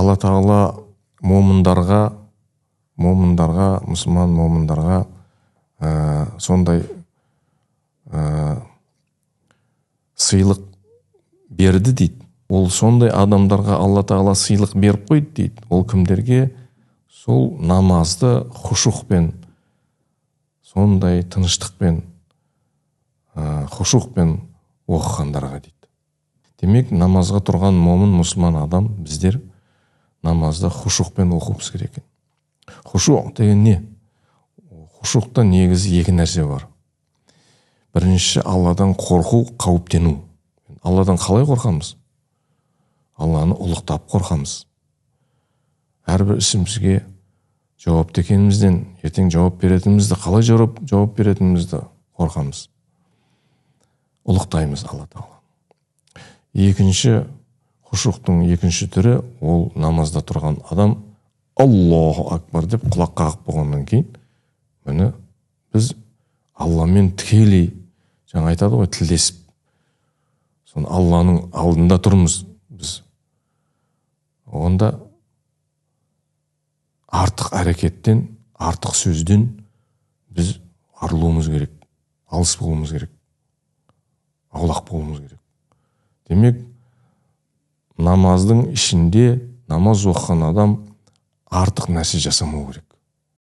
Алла Тағала момындарға, мұсылман момындарға сондай сыйлық берді дейді. Ол сондай адамдарға Алла Тағала сыйлық беріп қойды дейді. Ол кімдерге? Сол намазды хушухпен, сондай тыныштықпен, хушухпен оқығандарға дейді. Демек, намазға тұрған момын мұсылман адам біздер намазды хушухпен оқуымыз керек екен. Хушух деген не? Хушухта негізі екі нәрсе бар. Бірінші, Алладан қорқу, қауіптену. Алладан қалай қорқамыз? Алланы ұлықтап қорқамыз. Әрбір ісімізге жауапты екенімізден, ертең жауап беретінімізді, қалай жауап беретінімізді қорқамыз. Ұлықтаймыз Алла Тағала. Екінші, хушухтың екінші түрі, ол намазда тұрған адам Аллаху акбар деп құлақ қағып болғаннан кейін, міне біз Алламен тікелей, жаңа айтады ғой, тілдесіп, соны Алланың алдында тұрмыз біз. Онда артық әрекеттен, артық сөзден біз арылуымыз керек, алыс болуымыз керек, аулақ болуымыз керек. Демек, намаздың ішінде намаз оқыған адам артық нәрсе жасамау керек.